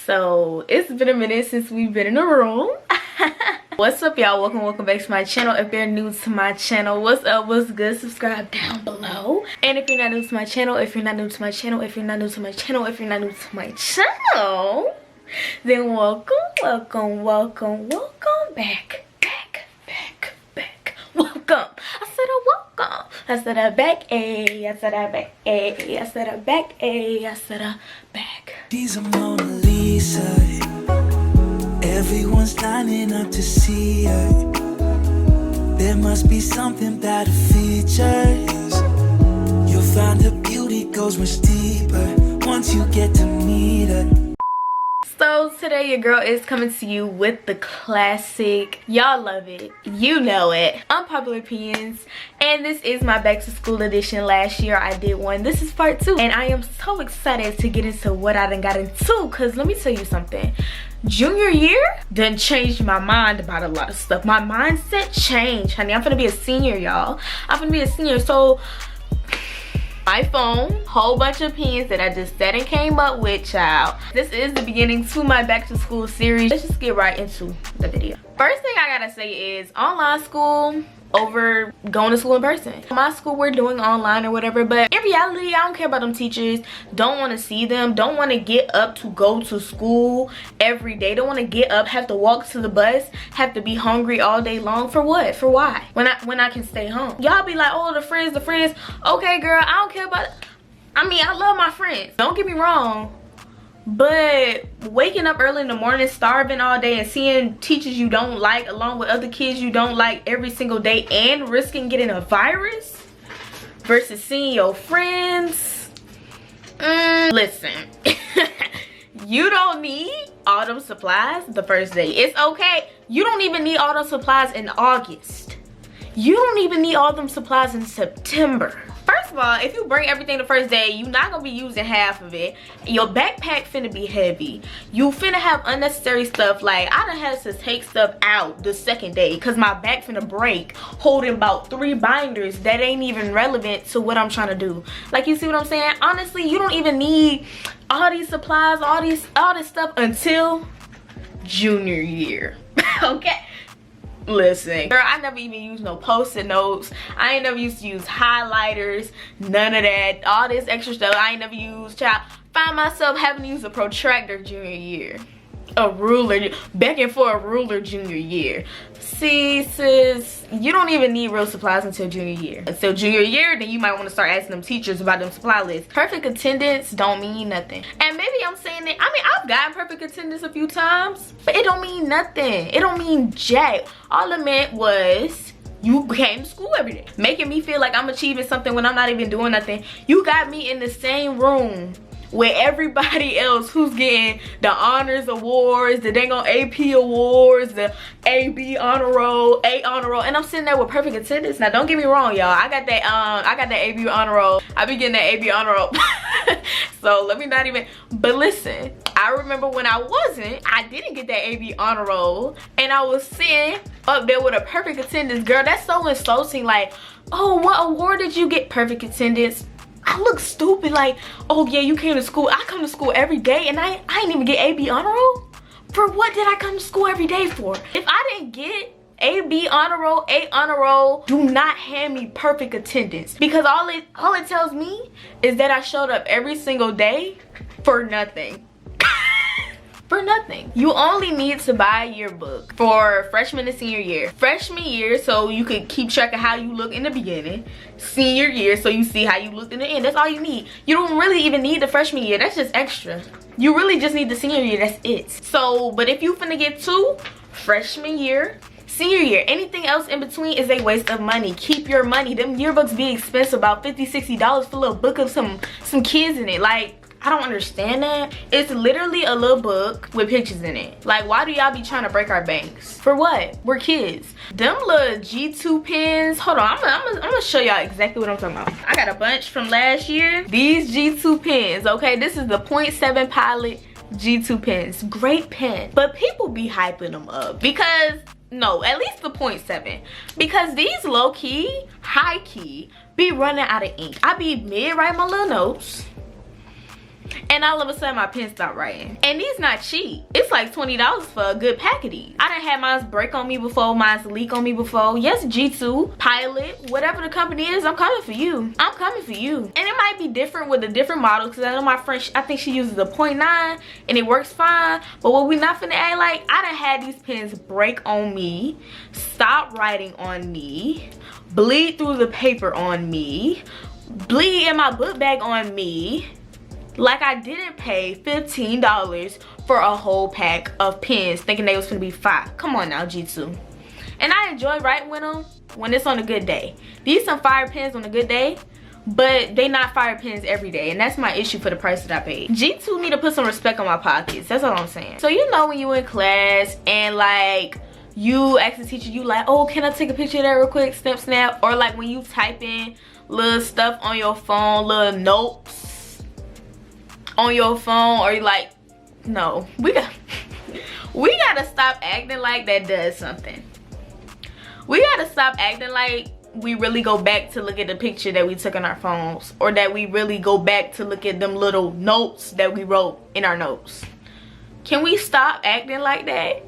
So it's been a minute since we've been in a room. What's up, y'all? Welcome back to my channel. If you're new to my channel, what's up, what's good? Subscribe down below. And if you're not new to my channel, then welcome back. Welcome. I said a welcome. I said a back, I said a back, I said a back, I said a back. She's a Mona Lisa. Everyone's lining up to see her. There must be something about her features. You'll find her beauty goes much deeper once you get to meet her. So today your girl is coming to you with the classic, y'all love it, you know it, unpopular opinions. And this is my back to school edition. Last year I did one. This is part 2, and I am so excited to get into what I done got into, because let me tell you something. Junior year done changed my mind about a lot of stuff. My mindset changed, honey. I'm gonna be a senior, y'all. I'm gonna be a senior. So my phone, whole bunch of opinions that I just said and came up with, child. This is the beginning to my back to school series. Let's just get right into the video. First thing I gotta say is online school over going to school in person. My school, we're doing online or whatever, but in reality I don't care about them teachers. Don't want to see them. Don't want to get up to go to school every day. Don't want to get up, have to walk to the bus, have to be hungry all day long. For what? For why? When I can stay home. Y'all be like, oh, the friends. Okay, girl, I don't care about it. I mean, I love my friends, don't get me wrong, but waking up early in the morning, starving all day, and seeing teachers you don't like along with other kids you don't like every single day, and risking getting a virus versus seeing your friends. Listen, you don't need all them supplies the first day. It's okay. You don't even need all those supplies in August. You don't even need all them supplies in September. First of all, if you bring everything the first day, you're not gonna be using half of it. Your backpack finna be heavy. You finna have unnecessary stuff. Like, I done had to take stuff out the second day because my back finna break holding about 3 binders that ain't even relevant to what I'm trying to do. Like, you see what I'm saying? Honestly, you don't even need all these supplies, all this stuff until junior year. Okay? Listen, girl, I never even used no post-it notes. I ain't never used to use highlighters, none of that. All this extra stuff I ain't never used, child. Find myself having to use a protractor junior year. A ruler, begging for a ruler junior year. See, sis, you don't even need real supplies until junior year. Until junior year, then you might want to start asking them teachers about them supply lists. Perfect attendance don't mean nothing. And maybe I'm saying that, I mean, I've gotten perfect attendance a few times, but it don't mean nothing. It don't mean jack. All it meant was you came to school every day, making me feel like I'm achieving something when I'm not even doing nothing. You got me in the same room with everybody else who's getting the honors awards, the dang on AP awards, the AB honor roll, A honor roll, and I'm sitting there with perfect attendance. Now don't get me wrong, y'all, I got that AB honor roll. I be getting that AB honor roll. So let me not even, but listen, I remember when I didn't get that AB honor roll, and I was sitting up there with a perfect attendance. Girl, that's so insulting. Like, oh, what award did you get? Perfect attendance. I look stupid, like, oh yeah, you came to school. I come to school every day and I didn't even get AB honor roll. For what did I come to school every day for? If I didn't get AB honor roll, A honor roll, do not hand me perfect attendance, because all it tells me is that I showed up every single day for nothing. For nothing. You only need to buy a yearbook for freshman and senior year. Freshman year, so you could keep track of how you look in the beginning. Senior year, so you see how you looked in the end. That's all you need. You don't really even need the freshman year. That's just extra. You really just need the senior year. That's it. So, but if you finna get 2, freshman year, senior year, anything else in between is a waste of money. Keep your money. Them yearbooks be expensive, about $50, $60 for a little book of some kids in it. Like, I don't understand that. It's literally a little book with pictures in it. Like, why do y'all be trying to break our banks? For what? We're kids. Them little G2 pens. Hold on, I'm gonna show y'all exactly what I'm talking about. I got a bunch from last year. These G2 pens, okay? This is the 0.7 Pilot G2 pens. Great pen. But people be hyping them up because, no, at least the 0.7. Because these low-key, high-key, be running out of ink. I be mid-write my little notes. and all of a sudden my pen stopped writing. And these not cheap. It's like $20 for a good pack of these. I done had mine break on me before, mine leak on me before. Yes, G2, Pilot, whatever the company is, I'm coming for you. I'm coming for you. And it might be different with a different model, because I know my friend, I think she uses a 0.9 and it works fine. But what we not finna act like, I done had these pens break on me, stop writing on me, bleed through the paper on me, bleed in my book bag on me. Like I didn't pay $15 for a whole pack of pens thinking they was gonna be $5. Come on now, G2. And I enjoy writing with them when it's on a good day. These some fire pens on a good day, but they not fire pens every day, and that's my issue for the price that I paid. G2 need to put some respect on my pockets. That's all I'm saying. So you know when you in class and like you ask the teacher, you like, oh, can I take a picture of that real quick, snap snap? Or like when you type in little stuff on your phone, little notes on your phone, or you like, no, we gotta stop acting like that does something. We gotta stop acting like we really go back to look at the picture that we took on our phones, or that we really go back to look at them little notes that we wrote in our notes. Can we stop acting like that?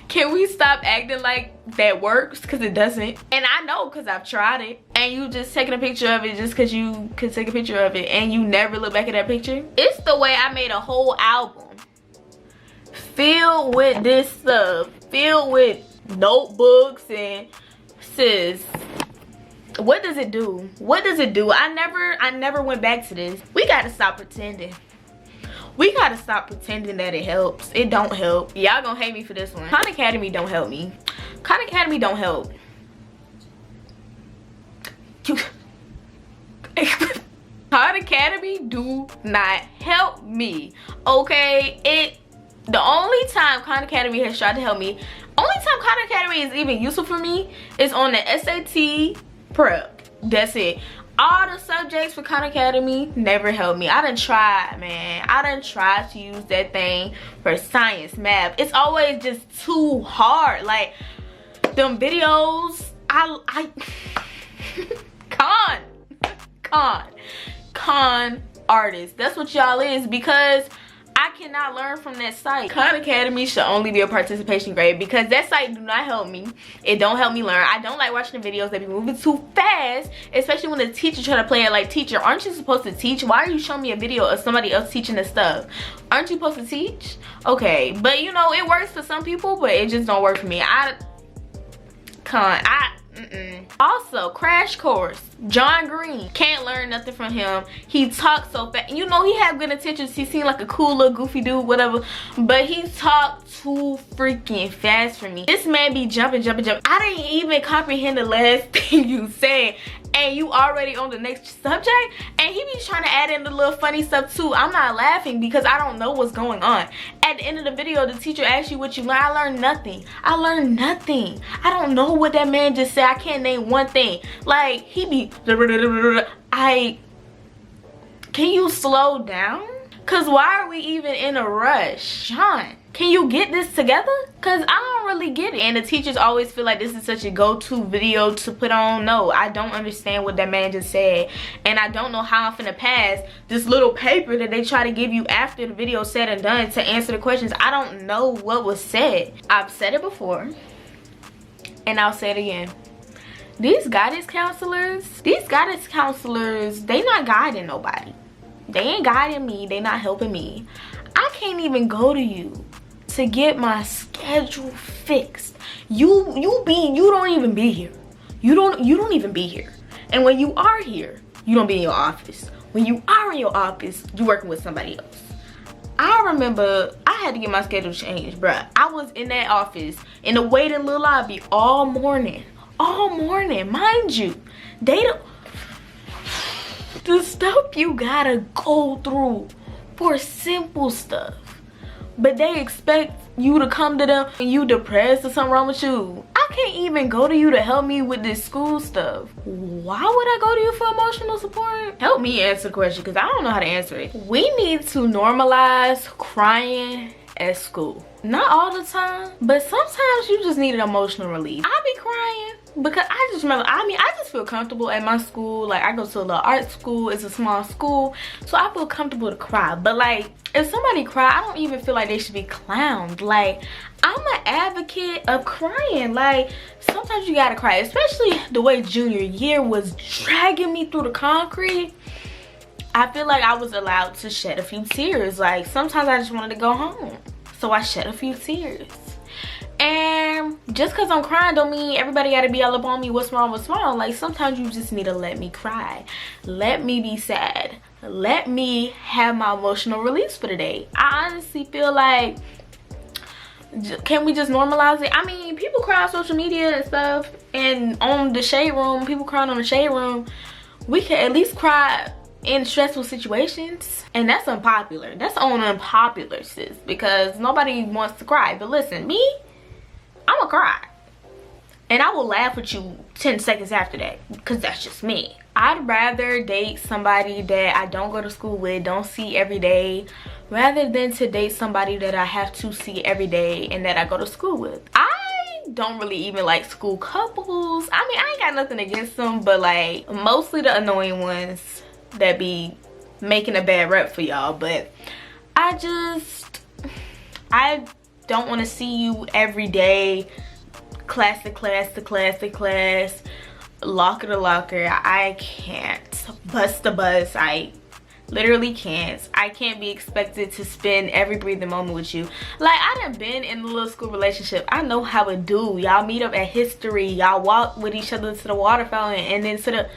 Can we stop acting like that works? Because it doesn't. And I know, because I've tried it. And you just taking a picture of it just because you could take a picture of it and you never look back at that picture. It's the way I made a whole album filled with this stuff, filled with notebooks. And sis, what does it do? What does it do? I never went back to this. We gotta stop pretending. We gotta stop pretending that it helps. It don't help. Y'all gonna hate me for this one. Khan Academy don't help me. Khan Academy don't help. Khan Academy do not help me. Okay? The only time Khan Academy has tried to help me, only time Khan Academy is even useful for me is on the SAT prep. That's it. All the subjects for Khan Academy never helped me. I done tried, man. I done tried to use that thing for science, math. It's always just too hard. Like, them videos, Con artists. That's what y'all is, because I cannot learn from that site. Khan Academy should only be a participation grade, because that site do not help me. It don't help me learn. I don't like watching the videos. They be moving too fast, especially when the teacher try to play it like, teacher, aren't you supposed to teach? Why are you showing me a video of somebody else teaching this stuff? Aren't you supposed to teach? Okay, but you know, it works for some people, but it just don't work for me. Also, Crash Course, John Green, can't learn nothing from him. He talks so fast. You know, he have good intentions. He seemed like a cool little goofy dude, whatever, but he talked too freaking fast for me. This man be jumping. I didn't even comprehend the last thing you said, and you already on the next subject. And he be trying to add in the little funny stuff too. I'm not laughing because I don't know what's going on. At the end of the video, the teacher asks you what you learned. I learned nothing. I don't know what that man just said. I can't name one thing. Like, he be, can you slow down? Cause why are we even in a rush? John, can you get this together? Cause I don't really get it. And the teachers always feel like this is such a go-to video to put on. No, I don't understand what that man just said. And I don't know how I'm finna pass this little paper that they try to give you after the video said and done to answer the questions. I don't know what was said. I've said it before, and I'll say it again. These guidance counselors, they not guiding nobody. They ain't guiding me. They not helping me. I can't even go to you to get my schedule fixed. You don't even be here. You don't even be here. And when you are here, you don't be in your office. When you are in your office, you working with somebody else. I remember I had to get my schedule changed, bruh. I was in that office in the waiting little lobby all morning, mind you. The stuff you gotta go through for simple stuff, but they expect you to come to them and you depressed or something wrong with you. I can't even go to you to help me with this school stuff. Why would I go to you for emotional support? Help me answer the question, because I don't know how to answer it. We need to normalize crying at school. Not all the time, but sometimes you just need an emotional relief. I be crying because I just remember, I just feel comfortable at my school. Like, I go to a little art school, it's a small school, so I feel comfortable to cry. But like, if somebody cry, I don't even feel like they should be clowned. Like, I'm an advocate of crying. Like, sometimes you gotta cry, especially the way junior year was dragging me through the concrete. I feel like I was allowed to shed a few tears. Like, sometimes I just wanted to go home, so I shed a few tears. And just because I'm crying don't mean everybody gotta be all up on me, what's wrong, what's wrong. Like, sometimes you just need to let me cry, let me be sad, let me have my emotional release for the day. I honestly feel like, can we just normalize it? I mean, people cry on social media and stuff, and on the shade room, people crying on the shade room. We can at least cry in stressful situations, and that's unpopular. That's on unpopular, sis, because nobody wants to cry. But listen, me, I'ma cry, and I will laugh with you 10 seconds after that, because that's just me. I'd rather date somebody that I don't go to school with, don't see every day, rather than to date somebody that I have to see every day and that I go to school with. I don't really even like school couples. I mean, I ain't got nothing against them, but like, mostly the annoying ones that be making a bad rep for y'all. But I don't want to see you every day, class to class to class to class, locker to locker. I can't. Bus to bus, I literally can't. I can't be expected to spend every breathing moment with you. Like, I done been in a little school relationship. I know how it do. Y'all meet up at history, y'all walk with each other to the water fountain, and then to the,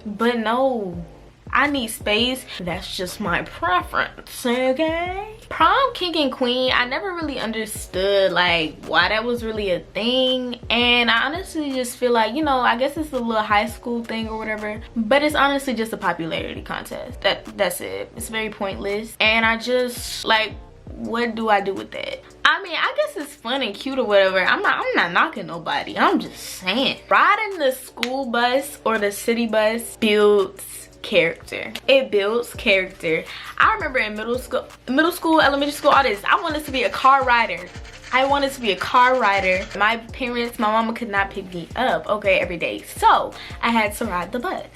but no, I need space. That's just my preference, okay? Prom king and queen, I never really understood like why that was really a thing, and I honestly just feel like, you know, I guess it's a little high school thing or whatever, but it's honestly just a popularity contest. That's it. It's very pointless, and I just like, what do I do with that? I mean, I guess it's fun and cute or whatever. I'm not knocking nobody. I'm just saying, riding the school bus or the city bus builds character. It builds character. I remember in middle school, elementary school, all this, I wanted to be a car rider. I wanted to be a car rider. My parents, my mama could not pick me up, okay, every day, so I had to ride the bus.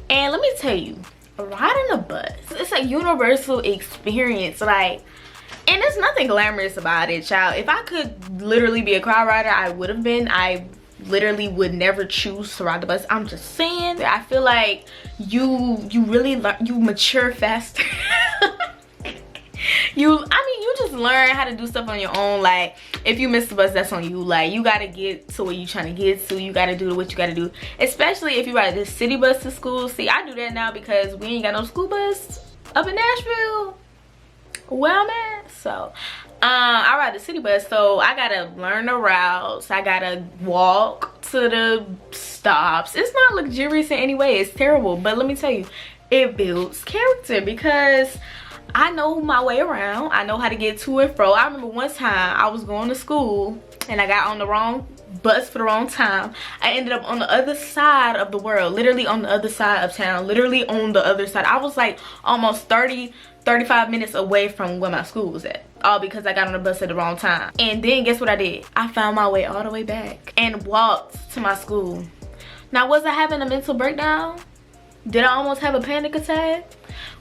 And let me tell you, riding a bus, it's a universal experience. Like, and there's nothing glamorous about it, child. If I could literally be a car rider, I would have been. I literally would never choose to ride the bus. I'm just saying, I feel like you really learn, you mature faster. You just learn how to do stuff on your own. Like, if you miss the bus, that's on you. Like, you gotta get to where you trying to get to. You gotta do what you gotta do, especially if you ride the city bus to school. See, I do that now because we ain't got no school bus up in Nashville where I'm at. So I ride the city bus, so I gotta learn the routes. I gotta walk to the stops. It's not luxurious in any way. It's terrible, but let me tell you, it builds character because I know my way around. I know how to get to and fro. I remember one time I was going to school and I got on the wrong bus for the wrong time. I ended up on the other side of the world, literally on the other side of town, literally on the other side. I was like almost 35 minutes away from where my school was at, all because I got on the bus at the wrong time. And then guess what I did? I found my way all the way back and walked to my school. Now, was I having a mental breakdown? Did I almost have a panic attack?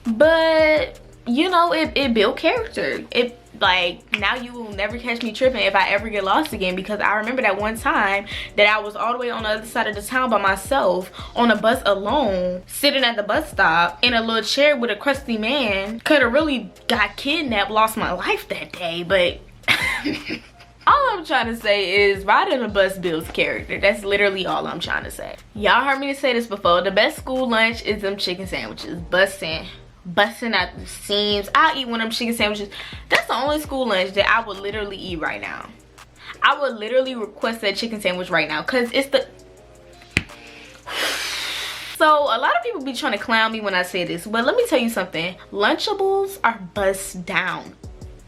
But you know, it built character. It, like, now you will never catch me tripping if I ever get lost again, because I remember that one time that I was all the way on the other side of the town by myself on a bus alone, sitting at the bus stop in a little chair with a crusty man. Could have really got kidnapped, lost my life that day. But all I'm trying to say is riding a bus builds character. That's literally all I'm trying to say. Y'all heard me say this before. The best school lunch is them chicken sandwiches. Busting out the seams. I'll eat one of them chicken sandwiches. That's the only school lunch that I would literally eat right now. I would literally request that chicken sandwich right now, because it's the... So a lot of people be trying to clown me when I say this, but let me tell you something. Lunchables are bust down,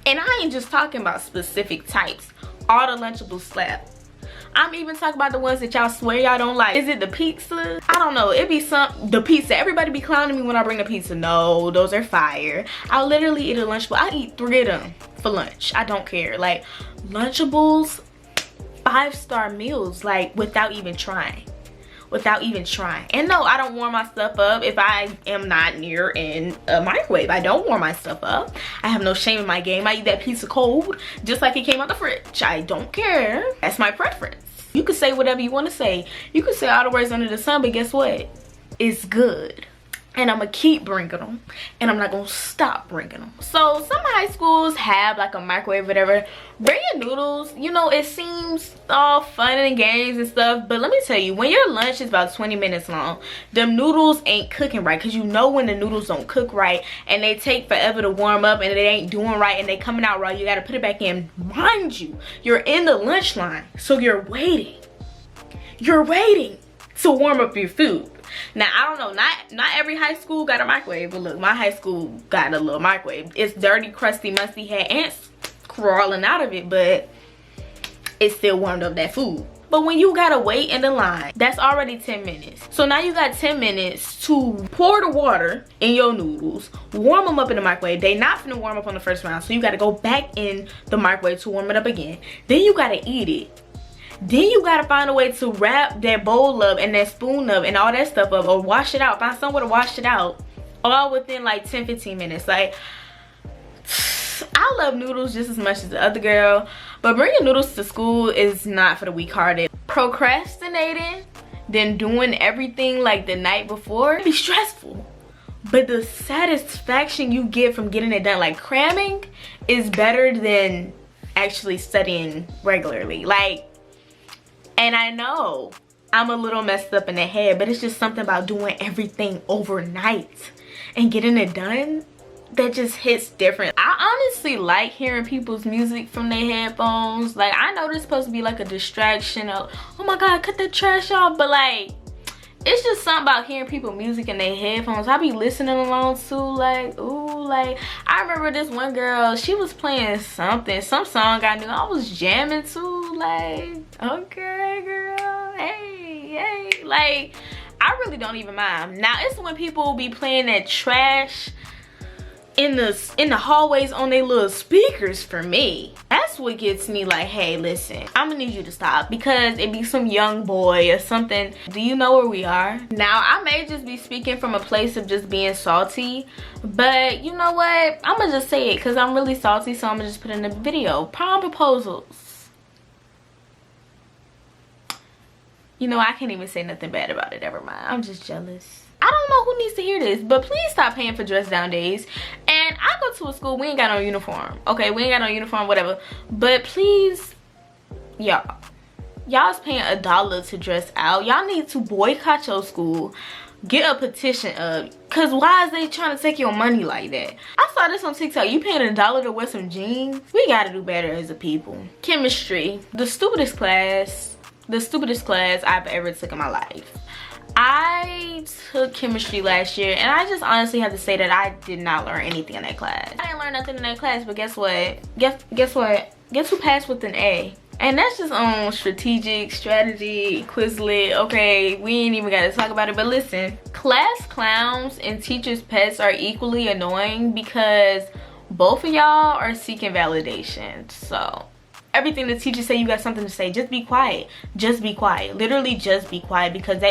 and I ain't just talking about specific types. All the Lunchables slap. I'm even talking about the ones that y'all swear y'all don't like. Is it the pizza? I don't know. It be the pizza. Everybody be clowning me when I bring the pizza. No, those are fire. I'll literally eat a Lunchable. I eat 3 of them for lunch. I don't care. Like, Lunchables, 5-star meals, like without even trying. And no, I don't warm my stuff up if I am not near in a microwave. I don't warm my stuff up. I have no shame in my game. I eat that pizza cold just like it came out the fridge. I don't care. That's my preference. You can say whatever you want to say. You can say all the words under the sun, but guess what? It's good. And I'm gonna keep bringing them, and I'm not gonna stop bringing them. So some high schools have like a microwave, whatever. Bring your noodles. You know, it seems all fun and games and stuff, but let me tell you, when your lunch is about 20 minutes long, them noodles ain't cooking right. Because you know when the noodles don't cook right and they take forever to warm up and they ain't doing right and they coming out right, you gotta put it back in. Mind you, you're in the lunch line, so you're waiting to warm up your food. Now, I don't know, not every high school got a microwave, but look, my high school got a little microwave. It's dirty, crusty, musty, had ants crawling out of it, but it still warmed up that food. But when you gotta wait in the line, that's already 10 minutes. So now you got 10 minutes to pour the water in your noodles, warm them up in the microwave. They not finna warm up on the first round, so you gotta go back in the microwave to warm it up again. Then you gotta eat it. Then you gotta find a way to wrap that bowl up and that spoon up and all that stuff up, or wash it out. Find somewhere to wash it out, all within like 10-15 minutes. Like, I love noodles just as much as the other girl, but bringing noodles to school is not for the weak-hearted. Procrastinating, then doing everything like the night before, it'd be stressful, but the satisfaction you get from getting it done, like cramming, is better than actually studying regularly. Like, and I know I'm a little messed up in the head, but it's just something about doing everything overnight and getting it done that just hits different. I honestly like hearing people's music from their headphones. Like, I know this is supposed to be like a distraction of, oh my god, cut the trash off, but like, it's just something about hearing people music in their headphones. I be listening along too, like, ooh, like, I remember this one girl, she was playing some song I knew. I was jamming too, like, okay, girl, hey, like, I really don't even mind. Now, it's when people be playing that trash in the hallways on their little speakers. For me, that's what gets me like, hey, listen, I'm gonna need you to stop, because it be some young boy or something. Do you know where we are? Now, I may just be speaking from a place of just being salty, but you know what, I'm gonna just say it because I'm really salty, so I'm gonna just put in the video. Prom proposals. You know, I can't even say nothing bad about it. Never mind, I'm just jealous. I don't know who needs to hear this, but please stop paying for dress down days. And I go to a school, we ain't got no uniform. Okay, we ain't got no uniform, whatever. But please, y'all's paying $1 to dress out. Y'all need to boycott your school. Get a petition up. Cause why is they trying to take your money like that? I saw this on TikTok. You paying $1 to wear some jeans? We gotta do better as a people. Chemistry, the stupidest class I've ever took in my life. I took chemistry last year, and I just honestly have to say that I did not learn anything in that class. I didn't learn nothing in that class, but guess what? Guess who passed with an A? And that's just on strategy, Quizlet. Okay, we ain't even gotta talk about it, but listen, class clowns and teachers' pets are equally annoying because both of y'all are seeking validation. So everything the teachers say, you got something to say, just be quiet. Just be quiet. Literally just be quiet, because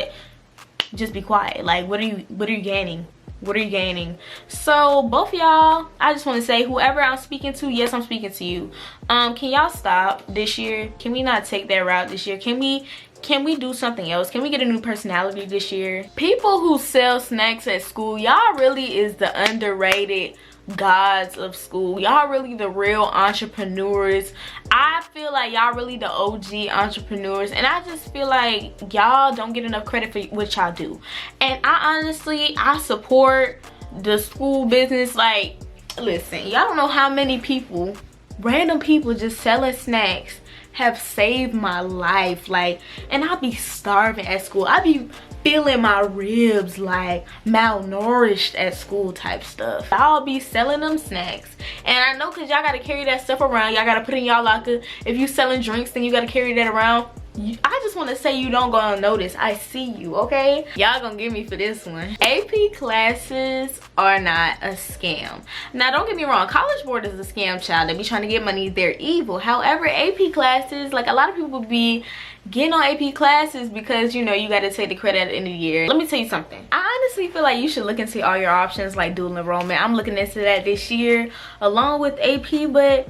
just be quiet. Like, what are you gaining? What are you gaining? So both of y'all, I just want to say, whoever I'm speaking to, yes, I'm speaking to you. Can y'all stop this year? Can we not take that route this year? Can we do something else? Can we get a new personality this year? People who sell snacks at school, y'all really is the underrated gods of school. Y'all really the real entrepreneurs. I feel like y'all really the OG entrepreneurs, and I just feel like y'all don't get enough credit for what y'all do. And I support the school business. Like, listen, y'all don't know how many people, random people just selling snacks, have saved my life. Like, and I'll be starving at school. I be feeling my ribs like malnourished at school type stuff. I'll be selling them snacks, and I know, because y'all gotta carry that stuff around. Y'all gotta put it in y'all locker. If you selling drinks, then you gotta carry that around. I just want to say you don't go unnoticed. I see you, okay? Y'all gonna get me for this one. AP classes are not a scam. Now, don't get me wrong. College Board is a scam, child. They be trying to get money. They're evil. However, AP classes, like a lot of people be getting on AP classes because, you know, you got to take the credit at the end of the year. Let me tell you something. I honestly feel like you should look into all your options like dual enrollment. I'm looking into that this year along with AP, but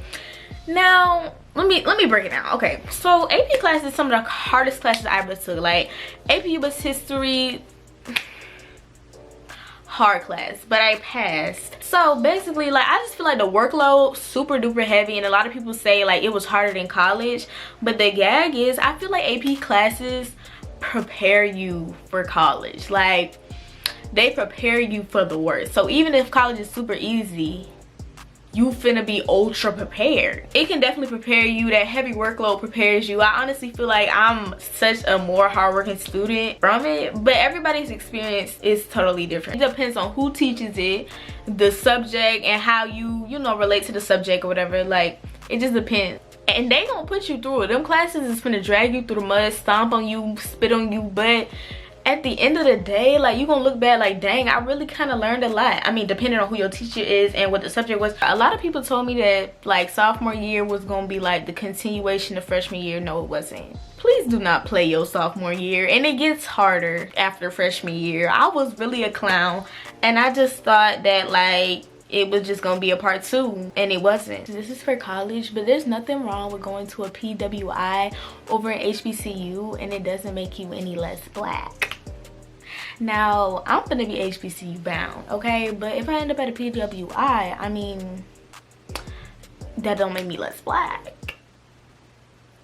now let me break it down. Okay, so AP classes is some of the hardest classes I ever took. Like AP US history, hard class, but I passed. So basically, like, I just feel like the workload super duper heavy, and a lot of people say like it was harder than college, but the gag is I feel like AP classes prepare you for college. Like, they prepare you for the worst. So even if college is super easy, you finna be ultra prepared. It can definitely prepare you. That heavy workload prepares you. I honestly feel like I'm such a more hardworking student from it, but everybody's experience is totally different. It depends on who teaches it, the subject, and how you know, relate to the subject or whatever. Like, it just depends. And they gonna put you through it. Them classes is finna drag you through the mud, stomp on you, spit on you, but at the end of the day, like, you gonna look back like, dang, I really kind of learned a lot. I mean, depending on who your teacher is and what the subject was. A lot of people told me that like sophomore year was gonna be like the continuation of freshman year. No, it wasn't. Please do not play your sophomore year, and it gets harder after freshman year. I was really a clown, and I just thought that like it was just gonna be a part 2, and it wasn't. This is for college, but there's nothing wrong with going to a PWI over an HBCU, and it doesn't make you any less black. Now, I'm gonna be HBCU bound, okay? But if I end up at a PWI, I mean, that don't make me less black.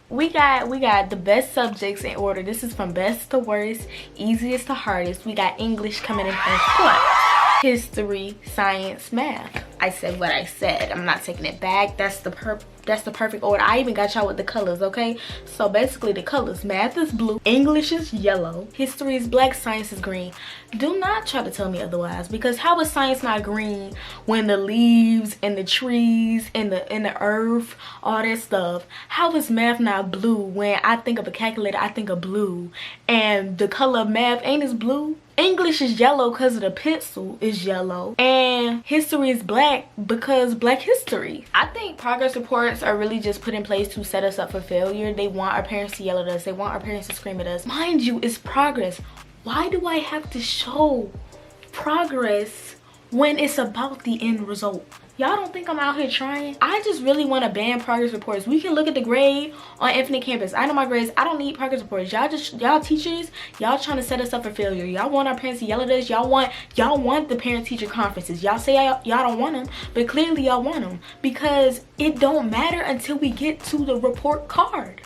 We got the best subjects in order. This is from best to worst, easiest to hardest. We got English coming in first place. History, science, math. I said what I said. I'm not taking it back. That's the perfect order. I even got y'all with the colors, okay? So basically the colors: math is blue, English is yellow, history is black, science is green. Do not try to tell me otherwise, because how is science not green when the leaves and the trees and the earth, all that stuff? How is math not blue when I think of a calculator, I think of blue, and the color of math ain't as blue? English is yellow because of the pencil is yellow, and history is black because black history. I think progress reports are really just put in place to set us up for failure. They want our parents to yell at us. They want our parents to scream at us. Mind you, it's progress. Why do I have to show progress when it's about the end result? Y'all don't think I'm out here trying? I just really want to ban progress reports. We can look at the grade on Infinite Campus. I know my grades. I don't need progress reports. Y'all teachers, y'all trying to set us up for failure. Y'all want our parents to yell at us. Y'all want the parent-teacher conferences. Y'all say y'all don't want them, but clearly y'all want them, because it don't matter until we get to the report card.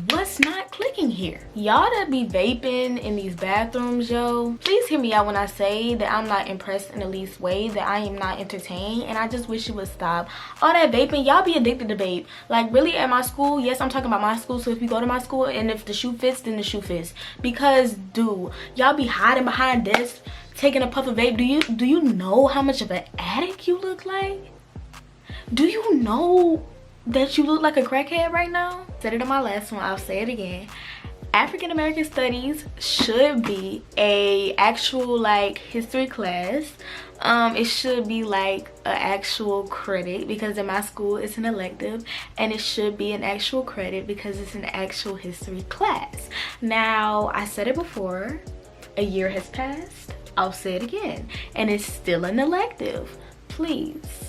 What's not clicking here? Y'all that be vaping in these bathrooms, yo, please hear me out when I say that I'm not impressed in the least way, that I am not entertained, and I just wish it would stop. All that vaping, y'all be addicted to vape. Like, really, at my school, yes, I'm talking about my school, so if you go to my school and if the shoe fits, then the shoe fits. Because, dude, y'all be hiding behind desks, taking a puff of vape. Do you know how much of an addict you look like? Do you know that you look like a crackhead right now? Said it in my last one, I'll say it again. African American studies should be a actual like history class. It should be like an actual credit, because in my school it's an elective, and it should be an actual credit because it's an actual history class. Now, I said it before, a year has passed, I'll say it again, and it's still an elective. Please.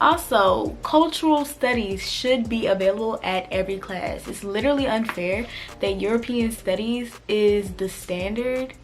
Also, cultural studies should be available at every class. It's literally unfair that European studies is the standard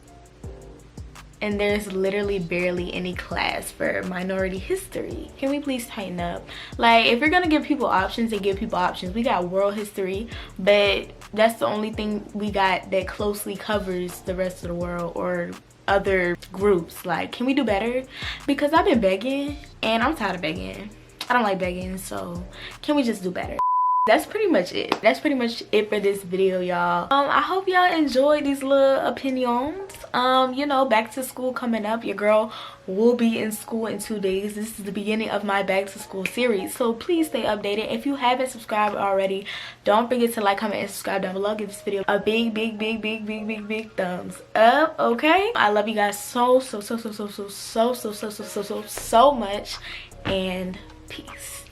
and there's literally barely any class for minority history. Can we please tighten up? Like, if you're gonna give people options, then give people options. We got world history, but that's the only thing we got that closely covers the rest of the world or other groups. Like, can we do better? Because I've been begging and I'm tired of begging. I don't like begging, so can we just do better? that's pretty much it. That's pretty much it for this video, y'all. I hope y'all enjoyed these little opinions. You know, back to school coming up. Your girl will be in school in 2 days. This is the beginning of my back to school series, so please stay updated. If you haven't subscribed already, don't forget to like, comment, and subscribe down below. Give this video a big thumbs up. Okay, I love you guys so much, and peace.